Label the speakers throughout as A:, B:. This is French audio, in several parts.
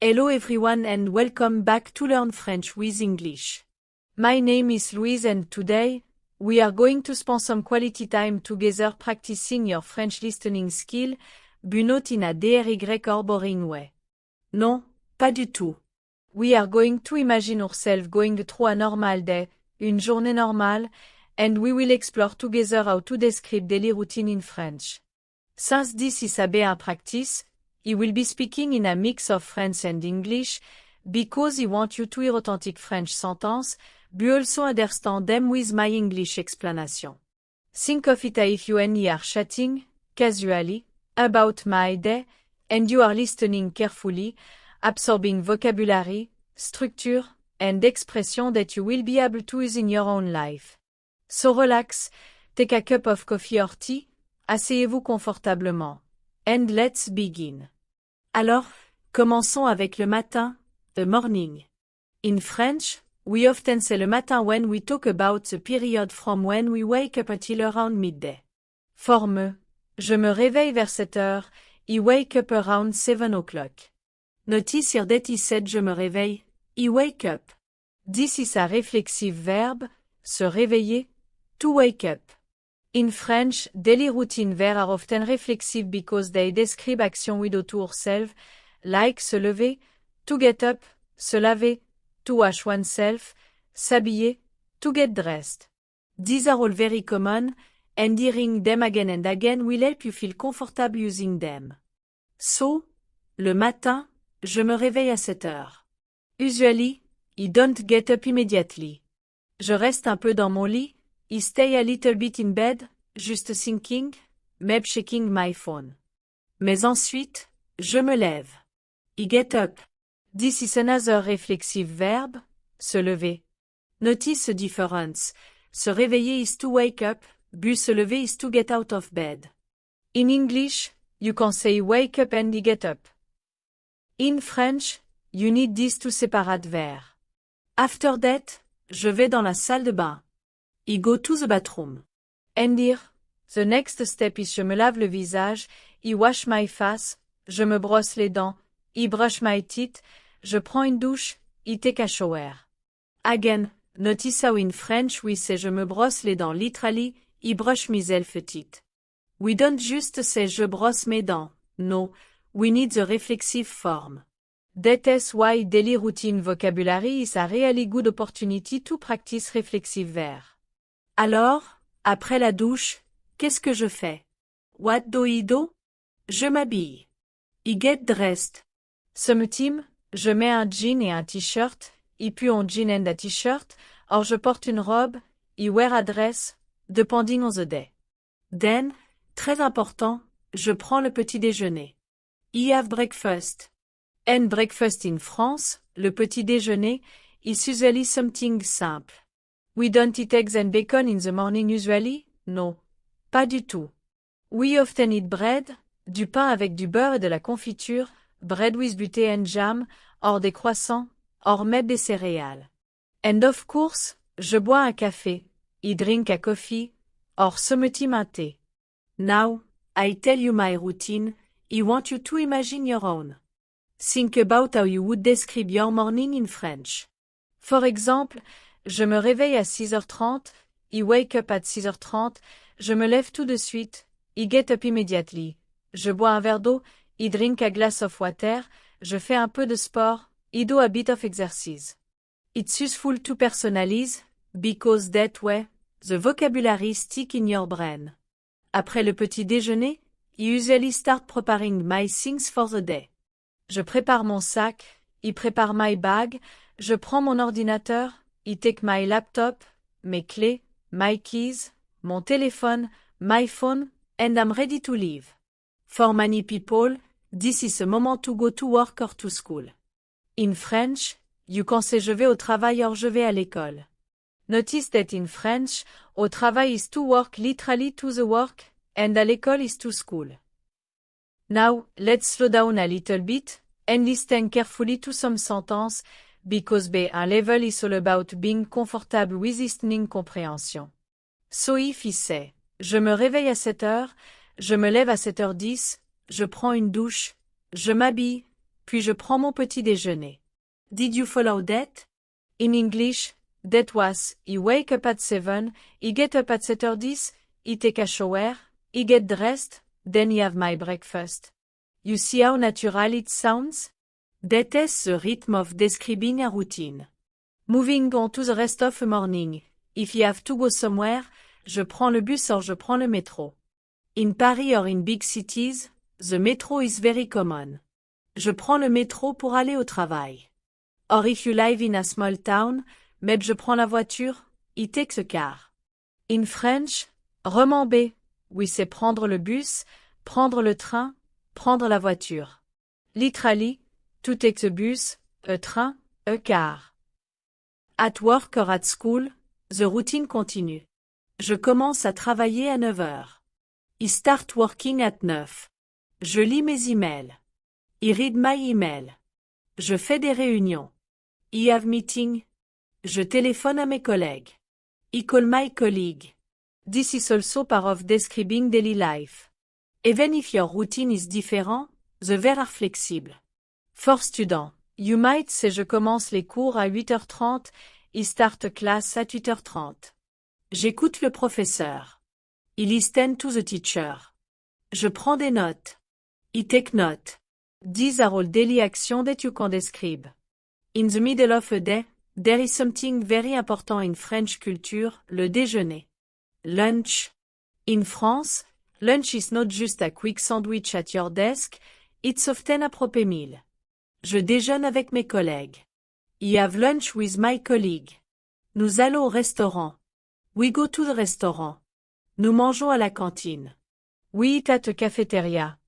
A: Hello everyone and welcome back to Learn French with English. My name is Louise and today, we are going to spend some quality time together practicing your French listening skill, but not in a dry or boring way. Non, pas du tout. We are going to imagine ourselves going through a normal day, une journée normale, and we will explore together how to describe daily routine in French. Since this is a bear practice, he will be speaking in a mix of French and English, because he wants you to hear authentic French sentences, but also understand them with my English explanation. Think of it as if you and he are chatting, casually, about my day, and you are listening carefully, absorbing vocabulary, structure, and expression that you will be able to use in your own life. So relax, take a cup of coffee or tea, asseyez-vous confortablement. And let's begin. Alors, commençons avec le matin, the morning. In French, we often say le matin when we talk about the period from when we wake up until around midday. For me, je me réveille vers 7 heures, I wake up around 7 o'clock. Notice here that he said je me réveille, I wake up. This is a reflexive verb, se réveiller, to wake up. In French, daily routine verbs are often reflexive because they describe action we do to ourselves, like se lever, to get up, se laver, to wash oneself, s'habiller, to get dressed. These are all very common, and hearing them again and again will help you feel comfortable using them. So, le matin, je me réveille à 7 heures. Usually, I don't get up immediately. Je reste un peu dans mon lit, I stay a little bit in bed, just thinking, maybe checking my phone. Mais ensuite, je me lève. I get up. This is another reflexive verb, se lever. Notice the difference. Se réveiller is to wake up, but se lever is to get out of bed. In English, you can say wake up and I get up. In French, you need these two separate verbs. After that, je vais dans la salle de bain. I go to the bathroom. And here, the next step is je me lave le visage, I wash my face, je me brosse les dents, I brush my teeth, je prends une douche, I take a shower. Again, notice how in French we say je me brosse les dents literally, I brush myself teeth. We don't just say je brosse mes dents, no, we need the reflexive form. That is why daily routine vocabulary is a really good opportunity to practice reflexive verbs. Alors, après la douche, qu'est-ce que je fais? What do I do? Je m'habille. I get dressed. Sometimes, je mets un jean et un t-shirt, I put on jean and a t-shirt, or je porte une robe, I wear a dress, depending on the day. Then, très important, je prends le petit déjeuner. I have breakfast. And breakfast in France, le petit déjeuner, is usually something simple. We don't eat eggs and bacon in the morning usually? No. Pas du tout. We often eat bread, du pain avec du beurre et de la confiture, bread with butter and jam, or des croissants, or maybe des céréales. And of course, je bois un café, I drink a coffee, or sometimes un thé. Now, I tell you my routine, I want you to imagine your own. Think about how you would describe your morning in French. For example, je me réveille à 6h30, I wake up at 6h30, je me lève tout de suite, I get up immediately. Je bois un verre d'eau, I drink a glass of water, je fais un peu de sport, I do a bit of exercise. It's useful to personalize, because that way, the vocabulary stick in your brain. Après le petit déjeuner, I usually start preparing my things for the day. Je prépare mon sac, I prépare my bag, je prends mon ordinateur, I take my laptop, mes clés, my keys, mon téléphone, my phone, and I'm ready to leave. For many people, this is a moment to go to work or to school. In French, you can say je vais au travail or je vais à l'école. Notice that in French, au travail is to work literally to the work, and à l'école is to school. Now, let's slow down a little bit, and listen carefully to some sentences, because B1 level is all about being comfortable with listening comprehension. So if I say, je me réveille à 7 heures, je me lève à 7h10, je prends une douche, je m'habille, puis je prends mon petit déjeuner. Did you follow that? In English, that was, he wake up at 7, he get up at 7:30, he take a shower, he get dressed, then he have my breakfast. You see how natural it sounds? That is the rhythm of describing a routine. Moving on to the rest of the morning. If you have to go somewhere, je prends le bus or je prends le métro. In Paris or in big cities, the metro is very common. Je prends le métro pour aller au travail. Or if you live in a small town, maybe je prends la voiture, he takes a car. In French, remember, we say prendre le bus, prendre le train, prendre la voiture. Literally, to take the bus, a train, a car. At work or at school, the routine continue. Je commence à travailler à 9 heures. I start working at 9. Je lis mes emails. I read my email. Je fais des réunions. I have meeting. Je téléphone à mes collègues. I call my colleague. This is also part of describing daily life. Even if your routine is different, the verbs are flexible. For students, you might say je commence les cours à 8h30, I start a class at 8h30. J'écoute le professeur. I listen to the teacher. Je prends des notes. I take note. These are all daily actions that you can describe. In the middle of a day, there is something very important in French culture, le déjeuner. Lunch. In France, lunch is not just a quick sandwich at your desk, it's often a proper meal. Je déjeune avec mes collègues. I have lunch with my colleague. Nous allons au restaurant. We go to the restaurant. Nous mangeons à la cantine. We eat at a cafeteria.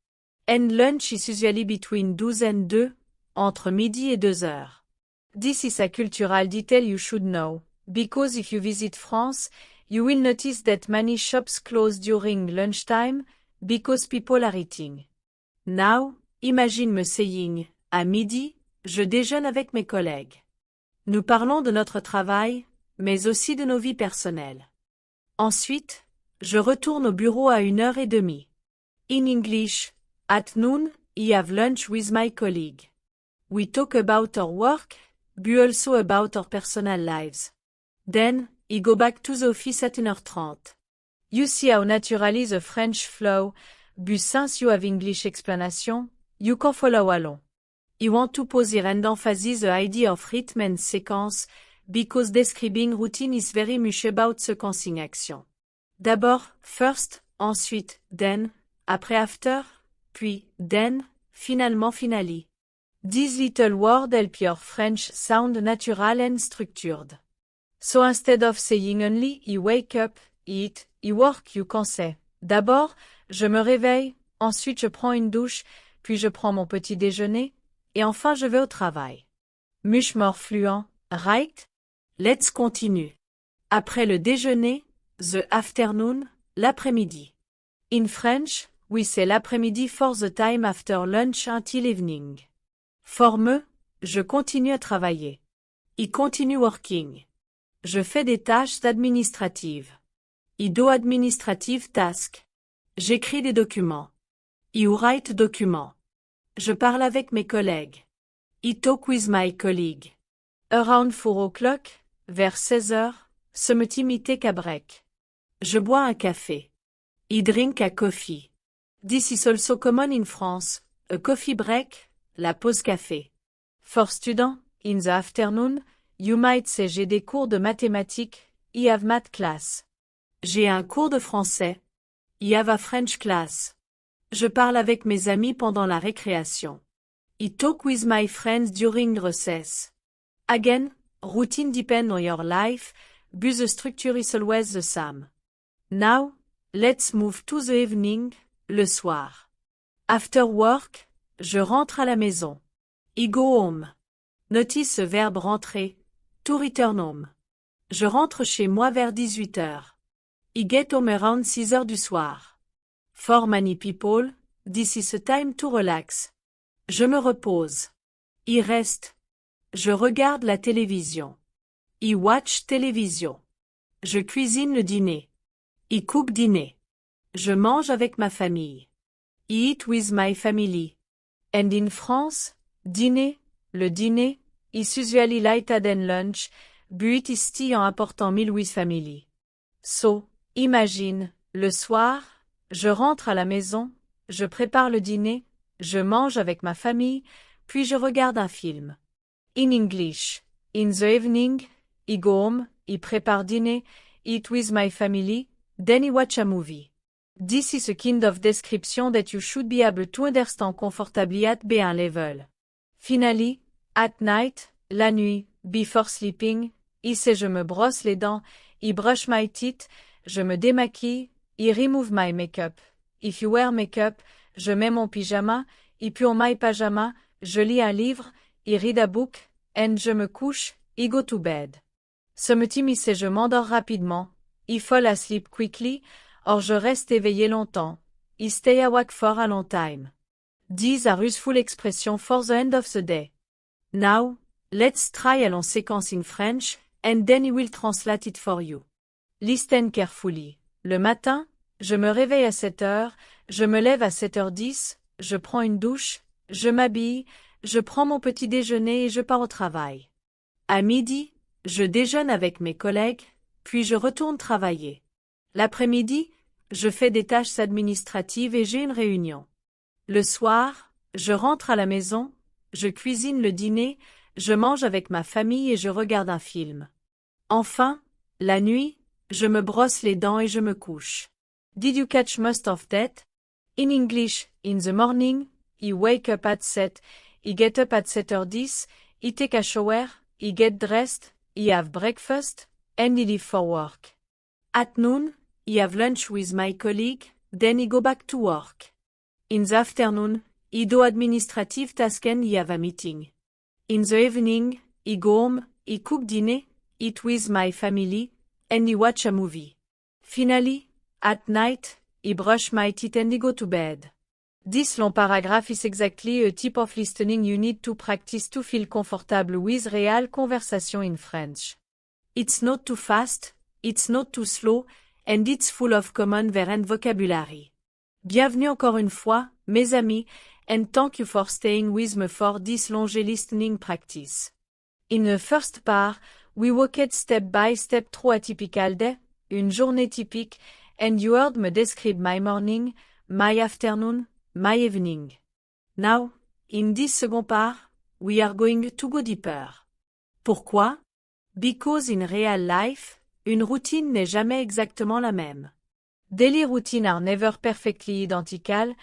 A: And lunch is usually between 12 and 2, entre midi et 2 heures. This is a cultural detail you should know, because if you visit France, you will notice that many shops close during lunchtime, because people are eating. Now, imagine me saying, à midi, je déjeune avec mes collègues. Nous parlons de notre travail, mais aussi de nos vies personnelles. Ensuite, je retourne au bureau à 1h30. In English, at noon, I have lunch with my colleague. We talk about our work, but also about our personal lives. Then, I go back to the office at 1h30. You see how naturally the French flow, but since you have English explanation, you can follow along. I want to pause here and emphasize the idea of rhythm and sequence, because describing routine is very much about sequencing action. D'abord, first, ensuite, then, après after, puis, then, finalement finally. These little words help your French sound natural and structured. So instead of saying only, you wake up, eat, you work, you can say. D'abord, je me réveille, ensuite je prends une douche, puis je prends mon petit déjeuner, et enfin je vais au travail. Much more fluent, right? Let's continue. Après le déjeuner, the afternoon, l'après-midi. In French, we say l'après-midi for the time after lunch until evening. For me, je continue à travailler. I continue working. Je fais des tâches administratives. I do administrative tasks. J'écris des documents. I write documents. Je parle avec mes collègues. I talk with my colleague. Around 4 o'clock, vers 16 heures, ce me take a break. Je bois un café. I drink a coffee. This is also common in France, a coffee break, la pause café. For students, in the afternoon, you might say j'ai des cours de mathématiques, I have math class. J'ai un cours de français, I have a French class. Je parle avec mes amis pendant la récréation. I talk with my friends during recess. Again, routine depends on your life, but the structure is always the same. Now, let's move to the evening, le soir. After work, je rentre à la maison. I go home. Notice ce verbe rentrer, to return home. Je rentre chez moi vers 18 heures. I get home around 6 heures du soir. For many people, this is a time to relax. Je me repose. I reste. Je regarde la télévision. I watch télévision. Je cuisine le dîner. I cook dîner. Je mange avec ma famille. I eat with my family. And in France, Dîner, le dîner, is usually later than lunch, but is tea en apportant meal with family. So, imagine, le soir, je rentre à la maison, je prépare le dîner, je mange avec ma famille, puis je regarde un film. In English, in the evening, I go home, I prepare dîner, eat with my family, then I watch a movie. This is a kind of description that you should be able to understand comfortably at B1 level. Finally, at night, la nuit, before sleeping, I say je me brosse les dents, I brush my teeth, je me démaquille, I remove my makeup. If you wear makeup, je mets mon pyjama, I put on my pajama, je lis un livre, I read a book, and je me couche, I go to bed. Sometimes I say je m'endors rapidement, I fall asleep quickly, or je reste éveillé longtemps, I stay awake for a long time. These are useful expressions for the end of the day. Now, let's try a long séquence in French, and then I will translate it for you. Listen carefully. Le matin, je me réveille à 7 heures, je me lève à 7h10, je prends une douche, je m'habille, je prends mon petit déjeuner et je pars au travail. À midi, je déjeune avec mes collègues, puis je retourne travailler. L'après-midi, je fais des tâches administratives et j'ai une réunion. Le soir, je rentre à la maison, je cuisine le dîner, je mange avec ma famille et je regarde un film. Enfin, la nuit, je me brosse les dents et je me couche. Did you catch most of that? In English, in the morning, I wake up at 7, I get up at 7h10, I take a shower, I get dressed, I have breakfast, and I leave for work. At noon, I have lunch with my colleague, then I go back to work. In the afternoon, I do administrative tasks and I have a meeting. In the evening, I go home, I cook dinner, eat with my family, and I watch a movie. Finally, at night, I brush my teeth and I go to bed. This long paragraph is exactly a type of listening you need to practice to feel comfortable with real conversation in French. It's not too fast, it's not too slow, and it's full of common verbs and vocabulary. Bienvenue encore une fois, mes amis, and thank you for staying with me for this long listening practice. In the first part, we walked step by step through a typical day, une journée typique, and you heard me describe my morning, my afternoon, my evening. Now, in this second part, we are going to go deeper. Pourquoi? Because in real life, une routine n'est jamais exactement la même. Daily routines are never perfectly identical,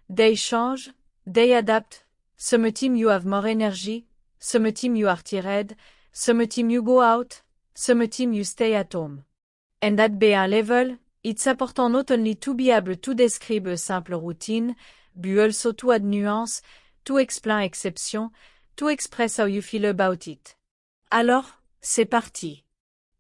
A: they change, they adapt, sometimes you have more energy, sometimes you are tired, sometimes you go out, sometimes you stay at home. And at B1 level, it's important not only to be able to describe a simple routine, but also to add nuance, to explain exception, to express how you feel about it. Alors, c'est parti.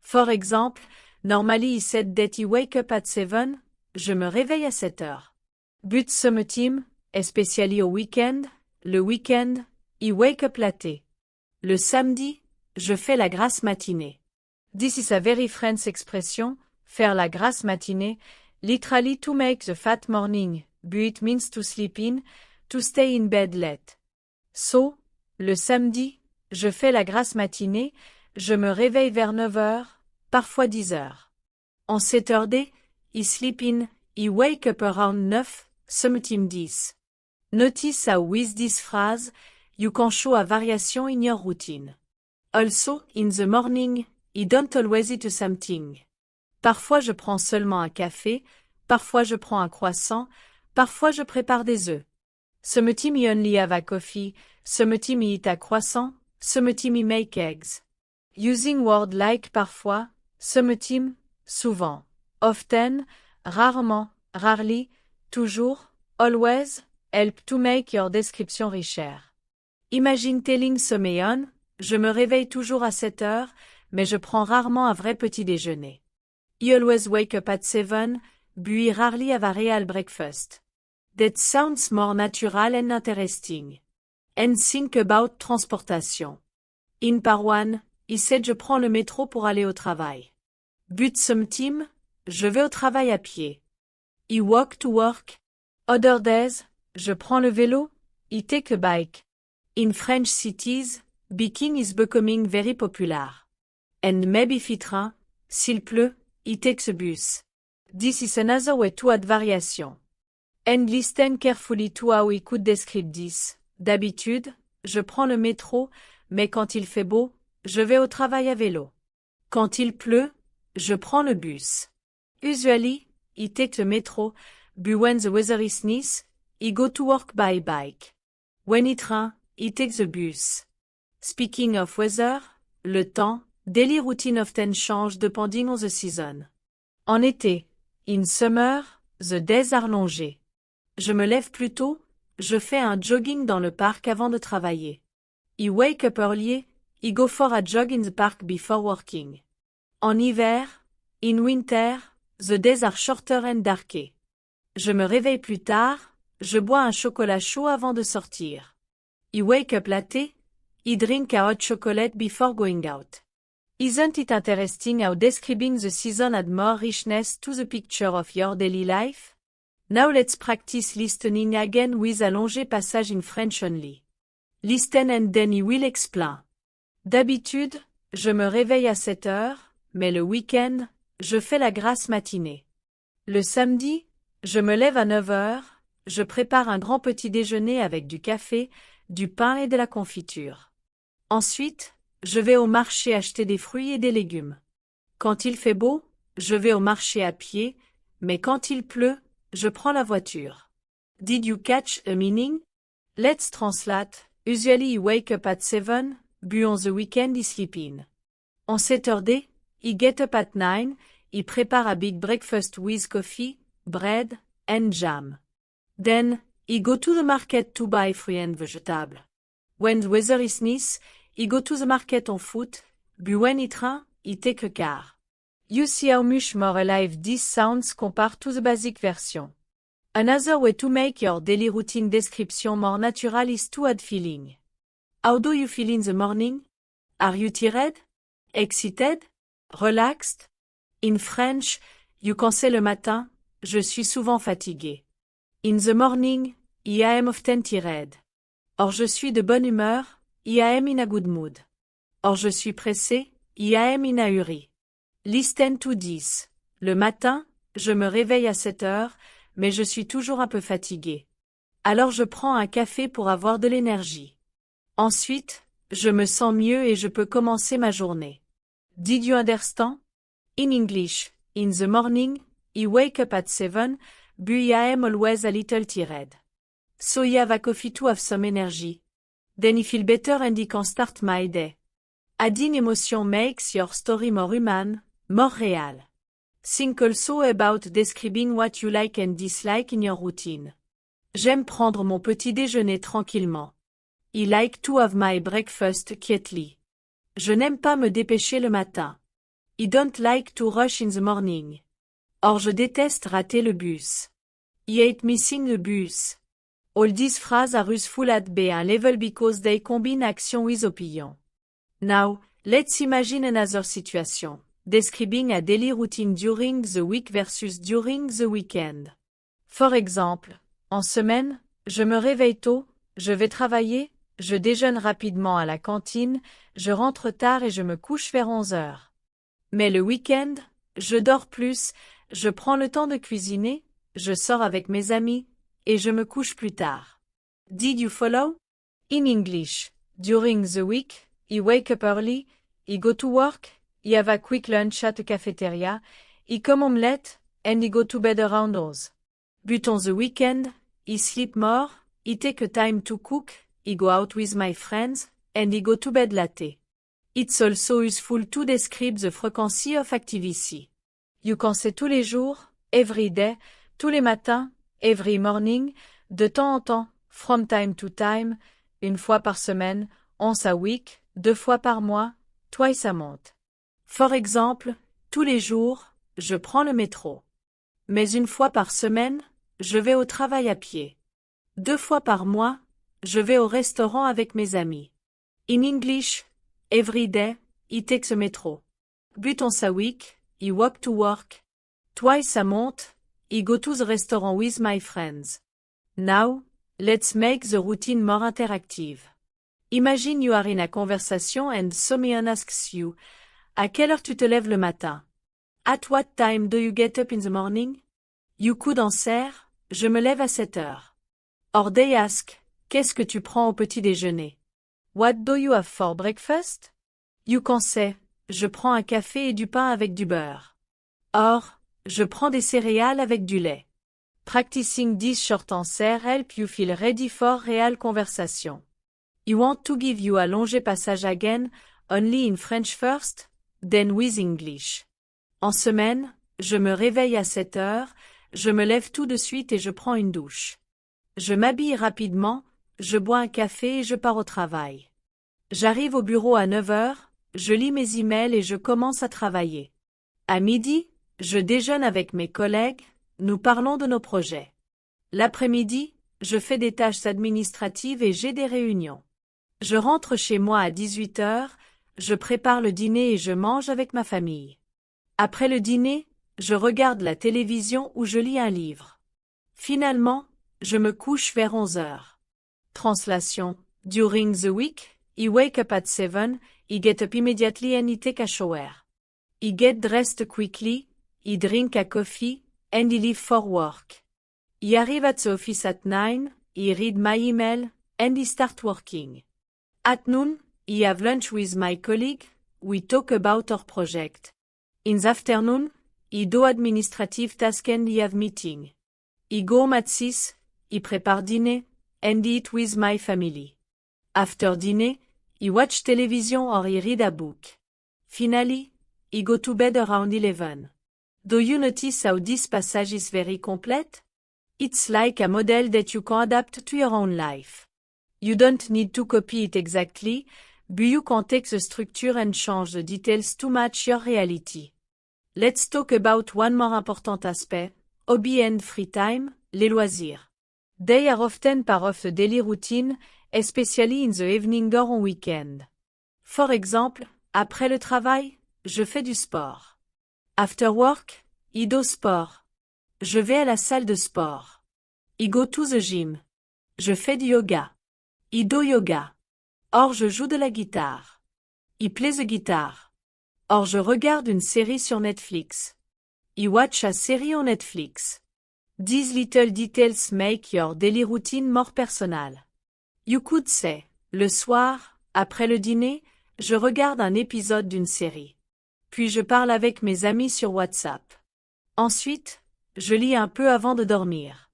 A: For example, normally he said that he wake up at 7, je me réveille à 7 heures. But sometimes, especially au weekend, le weekend, he wake up late. Le samedi, je fais la grasse matinée. This is a very French expression, faire la grasse matinée, literally to make the fat morning, but it means to sleep in, to stay in bed late. So, le samedi, je fais la grasse matinée, je me réveille vers 9 heures, parfois 10 heures. On Saturday, I sleep in, I wake up around 9, sometimes 10. Notice how with this phrase, you can show a variation in your routine. Also, in the morning, I don't always eat something. Parfois je prends seulement un café, parfois je prends un croissant, parfois je prépare des œufs. Sometimes I only have a coffee, sometimes I eat a croissant, sometimes I make eggs. Using words like parfois, sometimes, souvent, often, rarement, rarely, toujours, always, help to make your description richer. Imagine telling someone, je me réveille toujours à 7 heures, mais je prends rarement un vrai petit déjeuner. I always wake up at 7, but I rarely have a real breakfast. That sounds more natural and interesting. And think about transportation. In part 1, I said je prends le métro pour aller au travail. But sometimes, je vais au travail à pied. I walk to work. Other days, je prends le vélo, I take a bike. In French cities, biking is becoming very popular. And maybe if it rains, s'il pleut, he takes a bus. This is another way to add variation. And listen carefully to how he could describe this. D'habitude, je prends le métro, mais quand il fait beau, je vais au travail à vélo. Quand il pleut, je prends le bus. Usually, he takes the metro, but when the weather is nice, he go to work by bike. When it rains, he takes the bus. Speaking of weather, le temps, daily routine often change depending on the season. En été, in summer, the days are longés. Je me lève plus tôt, je fais un jogging dans le parc avant de travailler. He wake up early, he go for a jog in the park before working. En hiver, in winter, the days are shorter and darker. Je me réveille plus tard, je bois un chocolat chaud avant de sortir. He wake up late, he drink a hot chocolate before going out. Isn't it interesting how describing the season add more richness to the picture of your daily life? Now let's practice listening again with a long passage in French only. Listen and then he will explain. D'habitude, je me réveille à 7 heures, mais le week-end, je fais la grasse matinée. Le samedi, je me lève à 9 heures, je prépare un grand petit déjeuner avec du café, du pain et de la confiture. Ensuite, je vais au marché acheter des fruits et des légumes. Quand il fait beau, je vais au marché à pied, mais quand il pleut, je prends la voiture. Did you catch a meaning? Let's translate. Usually he wake up at 7, but on the weekend he sleep in. On Saturday, he get up at 9, he prepare a big breakfast with coffee, bread, and jam. Then, he go to the market to buy fruit and vegetable. When the weather is nice, he go to the market on foot, but when it rains, he take a car. You see how much more alive this sounds compared to the basic version. Another way to make your daily routine description more natural is to add feeling. How do you feel in the morning? Are you tired? Excited? Relaxed? In French, you can say le matin, je suis souvent fatigué. In the morning, I am often tired. Or je suis de bonne humeur, I am in a good mood. Or je suis pressé, I am in a hurry. Listen to this. Le matin, je me réveille à 7 heures, mais je suis toujours un peu fatigué. Alors je prends un café pour avoir de l'énergie. Ensuite, je me sens mieux et je peux commencer ma journée. Did you understand? In English, in the morning, I wake up at 7, but I am always a little tired. So I have a coffee to have some energy. Then I feel better and I can start my day. Adding emotion makes your story more human, more real. Think also about describing what you like and dislike in your routine. J'aime prendre mon petit déjeuner tranquillement. I like to have my breakfast quietly. Je n'aime pas me dépêcher le matin. I don't like to rush in the morning. Or je déteste rater le bus. I hate missing the bus. All these phrases are useful at B1 level because they combine action with opinion. Now, let's imagine another situation. Describing a daily routine during the week versus during the weekend. For example, en semaine, je me réveille tôt, je vais travailler, je déjeune rapidement à la cantine, je rentre tard et je me couche vers 11 heures. Mais le week-end, je dors plus, je prends le temps de cuisiner, je sors avec mes amis, et je me couche plus tard. Did you follow? In English, during the week, I wake up early, I go to work, I have a quick lunch at a cafeteria, I come home late, and I go to bed around 11. But on the weekend, I sleep more, I take a time to cook, I go out with my friends, and I go to bed late. It's also useful to describe the frequency of activity. You can say tous les jours, every day, tous les matins, every morning, de temps en temps, from time to time, une fois par semaine, once a week, 2 fois par mois, twice a month. For example, tous les jours, je prends le métro. Mais une fois par semaine, je vais au travail à pied. 2 fois par mois, je vais au restaurant avec mes amis. In English, every day, I take the metro. But once a week, I walk to work. Twice a month, I go to the restaurant with my friends. Now, let's make the routine more interactive. Imagine you are in a conversation and someone asks you, à quelle heure tu te lèves le matin? At what time do you get up in the morning? You could answer, je me lève à 7 heures. Or they ask, qu'est-ce que tu prends au petit déjeuner? What do you have for breakfast? You can say, je prends un café et du pain avec du beurre. Or, je prends des céréales avec du lait. Practicing this short answer help you feel ready for real conversation. You want to give you a longe passage again, only in French first, then with English. En semaine, je me réveille à 7 heures, je me lève tout de suite et je prends une douche. Je m'habille rapidement, je bois un café et je pars au travail. J'arrive au bureau à 9 heures, je lis mes emails et je commence à travailler. À midi, je déjeune avec mes collègues, nous parlons de nos projets. L'après-midi, je fais des tâches administratives et j'ai des réunions. Je rentre chez moi à 18 heures, je prépare le dîner et je mange avec ma famille. Après le dîner, je regarde la télévision ou je lis un livre. Finalement, je me couche vers 11 heures. Translation. During the week, he wake up at 7, he get up immediately and he take a shower. He get dressed quickly, he drink a coffee, and he leave for work. He arrive at the office at 9, he read my email, and he start working. At noon, he have lunch with my colleague, we talk about our project. In the afternoon, he do administrative task and he have meeting. He go home at 6, he prepare dîner, and eat with my family. After dinner, he watch television or he read a book. Finally, he go to bed around 11. Do you notice how this passage is very complete? It's like a model that you can adapt to your own life. You don't need to copy it exactly, but you can take the structure and change the details to match your reality. Let's talk about one more important aspect, hobby and free time, les loisirs. They are often part of the daily routine, especially in the evening or on weekend. For example, après le travail, je fais du sport. After work, I do sport. Je vais à la salle de sport. I go to the gym. Je fais du yoga. I do yoga. Or je joue de la guitare. I play the guitar. Or je regarde une série sur Netflix. I watch a series on Netflix. These little details make your daily routine more personal. You could say, le soir, après le dîner, je regarde un épisode d'une série. Puis je parle avec mes amis sur WhatsApp. Ensuite, je lis un peu avant de dormir.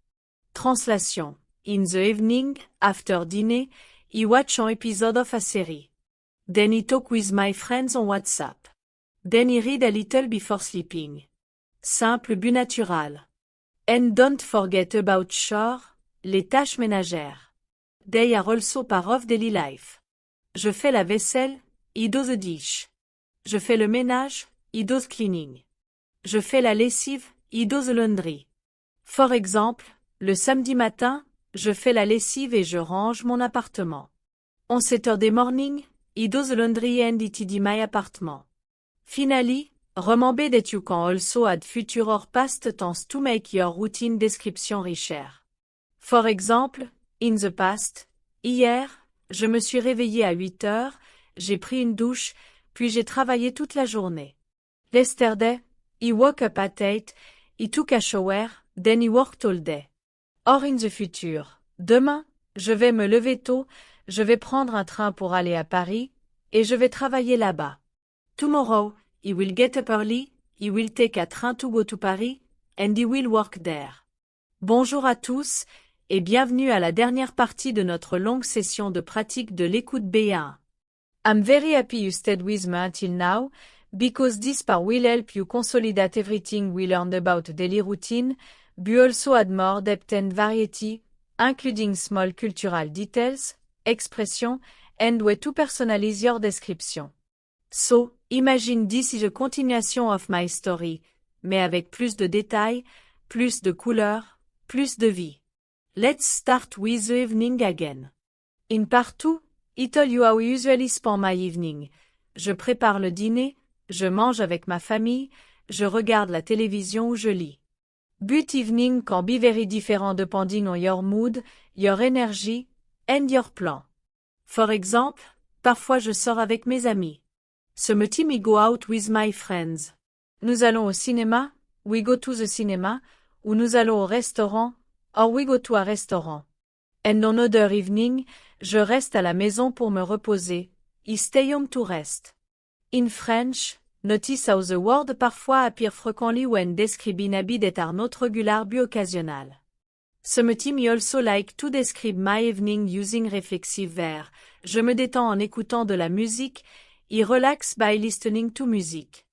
A: Translation. In the evening, after dinner, I watch an episode of a series. Then I talk with my friends on WhatsApp. Then I read a little before sleeping. Simple but natural. And don't forget about chores, les tâches ménagères. They are also part of daily life. Je fais la vaisselle, I do the dish. Je fais le ménage, I do the cleaning. Je fais la lessive, I do the laundry. For example, le samedi matin, je fais la lessive et je range mon appartement. On Saturday morning, I do the laundry and I tidy my apartment. Finally, remember that you can also add future or past tense to make your routine description richer. For example, in the past, hier, je me suis réveillé à 8 heures, j'ai pris une douche, puis j'ai travaillé toute la journée. Yesterday, I woke up at 8, I took a shower, then I worked all day. Or in the future, demain, je vais me lever tôt, je vais prendre un train pour aller à Paris, et je vais travailler là-bas. Tomorrow, I will get up early, I will take a train to go to Paris, and I will work there. Bonjour à tous, et bienvenue à la dernière partie de notre longue session de pratique de l'écoute B1. I'm very happy you stayed with me until now, because this part will help you consolidate everything we learned about daily routine, but also add more depth and variety, including small cultural details, expressions, and way to personalize your description. So, imagine this is a continuation of my story, mais avec plus de détails, plus de couleurs, plus de vie. Let's start with the evening again. In part 2, I tell you how I usually spend my evening. Je prépare le dîner, je mange avec ma famille, je regarde la télévision ou je lis. But evening can be very different depending on your mood, your energy, and your plan. For example, parfois je sors avec mes amis. Ce matin, I go out with my friends. Nous allons au cinéma, we go to the cinema, ou nous allons au restaurant, or we go to a restaurant. And on other evening, je reste à la maison pour me reposer, I stay home to rest. In French, notice how the word parfois appear frequently when describing habits that are not regular but occasional. Ce matin, I also like to describe my evening using reflexive verb. Je me détends en écoutant de la musique, I relax by listening to music.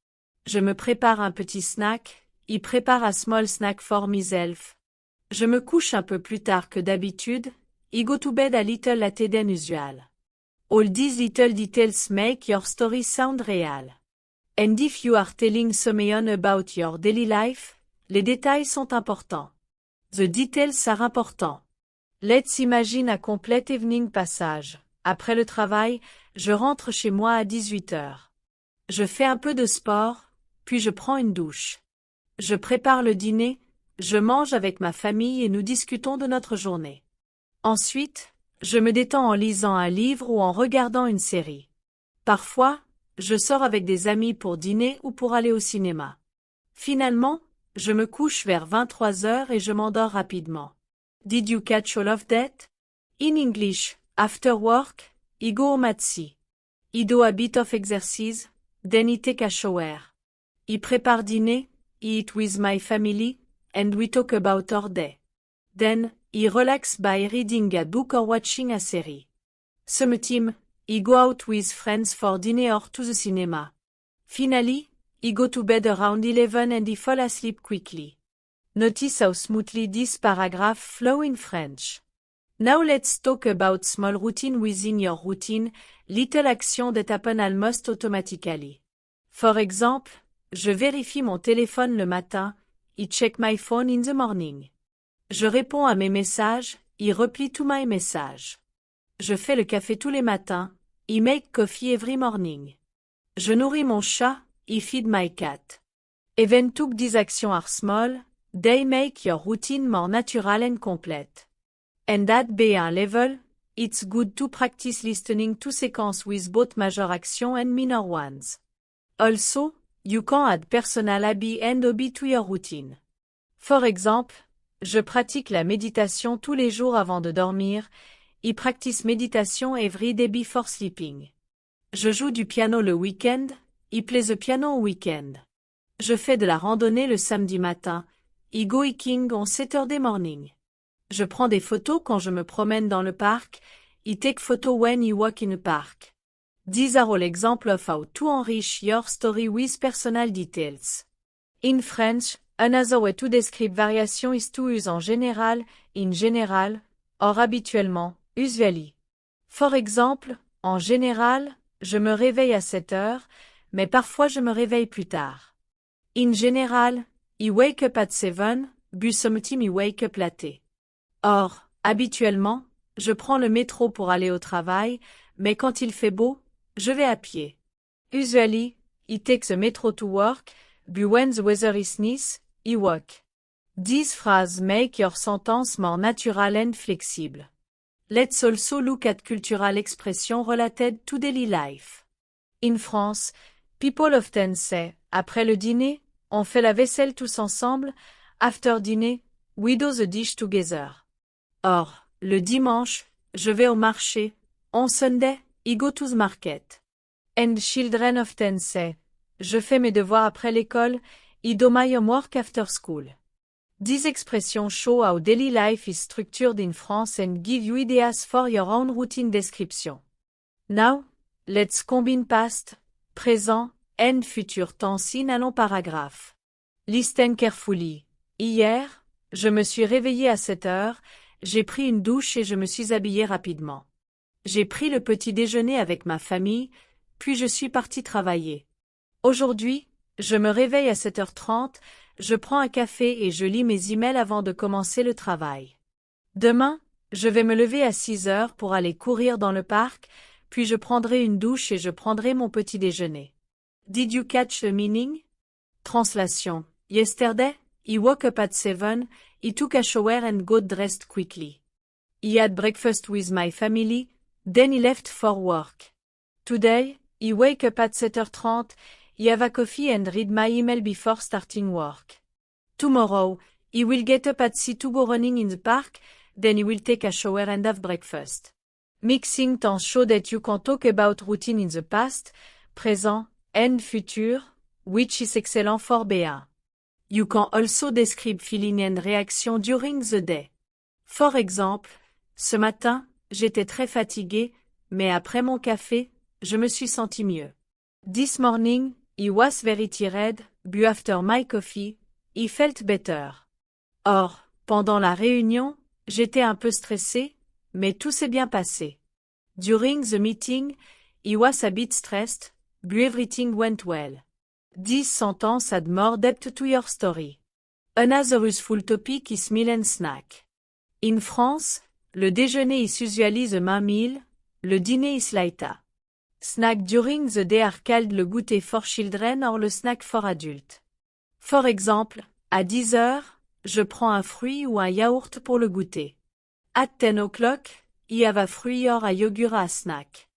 A: Je me prépare un petit snack, I prepare a small snack for myself. Je me couche un peu plus tard que d'habitude, I go to bed a little later than usual. All these little details make your story sound real. And if you are telling someone about your daily life, les détails sont importants. The details are important. Let's imagine a complete evening passage. Après le travail, je rentre chez moi à 18h. Je fais un peu de sport, puis je prends une douche. Je prépare le dîner, je mange avec ma famille et nous discutons de notre journée. Ensuite, je me détends en lisant un livre ou en regardant une série. Parfois, je sors avec des amis pour dîner ou pour aller au cinéma. Finalement, je me couche vers 23h et je m'endors rapidement. Did you catch all of that? In English, after work, I go home at 6. I do a bit of exercise, then I take a shower. I prépare dîner, I eat with my family, and we talk about our day. Then, I relax by reading a book or watching a series. Sometimes, I go out with friends for dinner or to the cinema. Finally, I go to bed around 11 and I fall asleep quickly. Notice how smoothly this paragraph flows in French. Now let's talk about small routine within your routine, little actions that happen almost automatically. For example, je vérifie mon téléphone le matin, I check my phone in the morning. Je réponds à mes messages, I reply to my message. Je fais le café tous les matins, I make coffee every morning. Je nourris mon chat, I feed my cat. Even though these actions are small, they make your routine more natural and complete. And at B1 level, it's good to practice listening to sequences with both major actions and minor ones. Also, you can add personal habit and hobby to your routine. For example, je pratique la méditation tous les jours avant de dormir, I practice meditation every day before sleeping. Je joue du piano le week-end, I play the piano au week-end. Je fais de la randonnée le samedi matin, I go hiking on Saturday morning. Je prends des photos quand je me promène dans le parc, I take photo when I walk in a park. These are all examples of how to enrich your story with personal details. In French, another way to describe variation is to use en général, in general, or habituellement, usually. For example, en général, je me réveille à 7h, mais parfois je me réveille plus tard. In general, I wake up at 7, but sometimes I wake up late. Or, habituellement, je prends le métro pour aller au travail, mais quand il fait beau, je vais à pied. Usually, I take the metro to work, but when the weather is nice, I walk. These phrases make your sentence more natural and flexible. Let's also look at cultural expressions related to daily life. In France, people often say, après le dîner, on fait la vaisselle tous ensemble, after dinner, we do the dish together. Or, le dimanche, je vais au marché, on Sunday, I go to the market. And children often say, je fais mes devoirs après l'école, I do my homework after school. These expressions show how daily life is structured in France and give you ideas for your own routine description. Now, let's combine past, présent, and future tense in a long paragraph. Listen carefully. Hier, je me suis réveillé à 7h, j'ai pris une douche et je me suis habillé rapidement. J'ai pris le petit déjeuner avec ma famille, puis je suis parti travailler. Aujourd'hui, je me réveille à 7h30, je prends un café et je lis mes emails avant de commencer le travail. Demain, je vais me lever à 6h pour aller courir dans le parc, puis je prendrai une douche et je prendrai mon petit déjeuner. Did you catch the meaning? Translation. Yesterday, I woke up at 7, I took a shower and got dressed quickly. I had breakfast with my family, Then he left for work. Today, he wake up at 7:30, he have a coffee and read my email before starting work. Tomorrow, he will get up at 6 to go running in the park, then he will take a shower and have breakfast. Mixing temps show that you can talk about routine in the past, present, and future, which is excellent for B1. You can also describe feeling and reaction during the day. For example, ce matin, j'étais très fatigué, mais après mon café, je me suis senti mieux. This morning, he was very tired, but after my coffee, he felt better. Or, pendant la réunion, j'étais un peu stressé, mais tout s'est bien passé. During the meeting, he was a bit stressed, but everything went well. This sentence add more depth to your story. Another useful topic is meal and snack. In France, le déjeuner is usually the main meal, le dîner is later. Snack during the day are called le goûter for children or le snack for adults. For example, à 10 heures, je prends un fruit ou un yaourt pour le goûter. At 10 o'clock, I have a fruit or a yogurt as snack.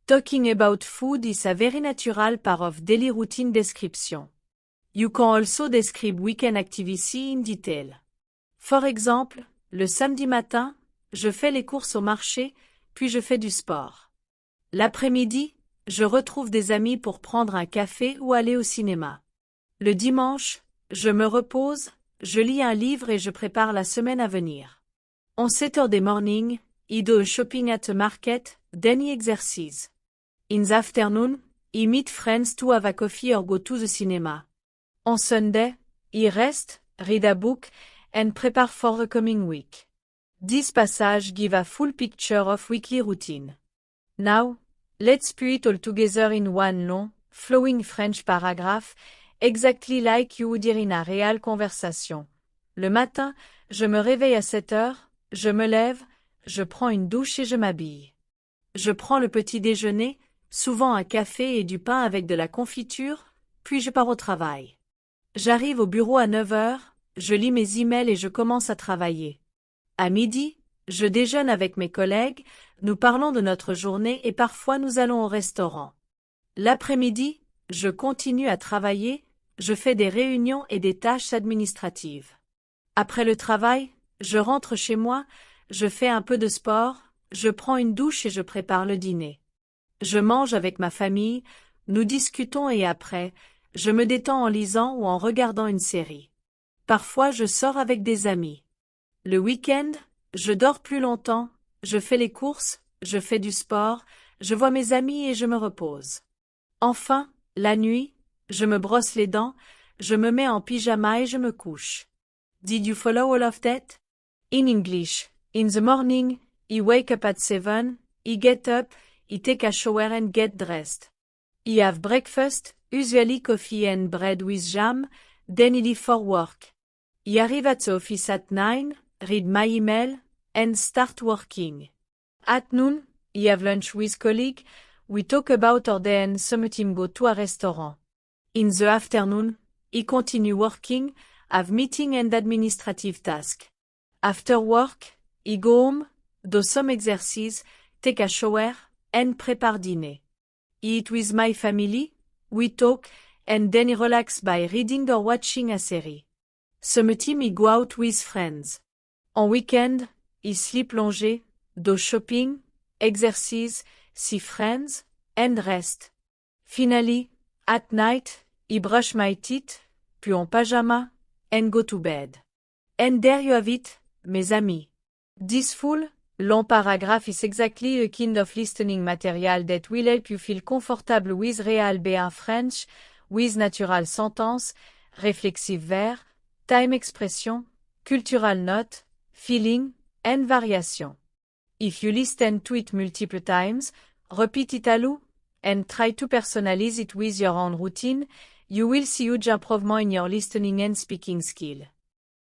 A: Talking about food is a very natural part of daily routine description. You can also describe weekend activity in detail. For example, le samedi matin, je fais les courses au marché, puis je fais du sport. L'après-midi, je retrouve des amis pour prendre un café ou aller au cinéma. Le dimanche, je me repose, je lis un livre et je prépare la semaine à venir. On Saturday morning, I do shopping at a market, then I exercise. In the afternoon, I meet friends to have a coffee or go to the cinema. On Sunday, I rest, read a book, and prepare for the coming week. This passage give a full picture of weekly routine. Now, let's put it all together in one long, flowing French paragraph, exactly like you would hear in a real conversation. Le matin, je me réveille à 7 heures, je me lève, je prends une douche et je m'habille. Je prends le petit déjeuner, souvent un café et du pain avec de la confiture, puis je pars au travail. J'arrive au bureau à 9 heures, je lis mes emails et je commence à travailler. À midi, je déjeune avec mes collègues, nous parlons de notre journée et parfois nous allons au restaurant. L'après-midi, je continue à travailler, je fais des réunions et des tâches administratives. Après le travail, je rentre chez moi, je fais un peu de sport, je prends une douche et je prépare le dîner. Je mange avec ma famille, nous discutons et après, je me détends en lisant ou en regardant une série. Parfois je sors avec des amis. Le week-end, je dors plus longtemps, je fais les courses, je fais du sport, je vois mes amis et je me repose. Enfin, la nuit, je me brosse les dents, je me mets en pyjama et je me couche. Did you follow all of that? In English, in the morning, he wake up at 7, he get up, he take a shower and get dressed. He have breakfast, usually coffee and bread with jam, then he leave for work. He arrive at the office at 9, read my email, and start working. At noon, he have lunch with colleague, we talk about our day and some team go to a restaurant. In the afternoon, he continue working, have meeting and administrative task. After work, he go home, do some exercise, take a shower, and prepare dinner. He eat with my family, we talk, and then he relax by reading or watching a series. Sometimes he go out with friends. En weekend, he sleep longer, do shopping, exercise, see friends, and rest. Finally, at night, he brush my teeth, puis en pyjama, and go to bed. And there you have it, mes amis. This full, long paragraph is exactly a kind of listening material that will help you feel comfortable with real B1 French, with natural sentence, reflexive verb, time expression, cultural note, feeling, and variation. If you listen to it multiple times, repeat it aloud, and try to personalize it with your own routine, you will see huge improvement in your listening and speaking skill.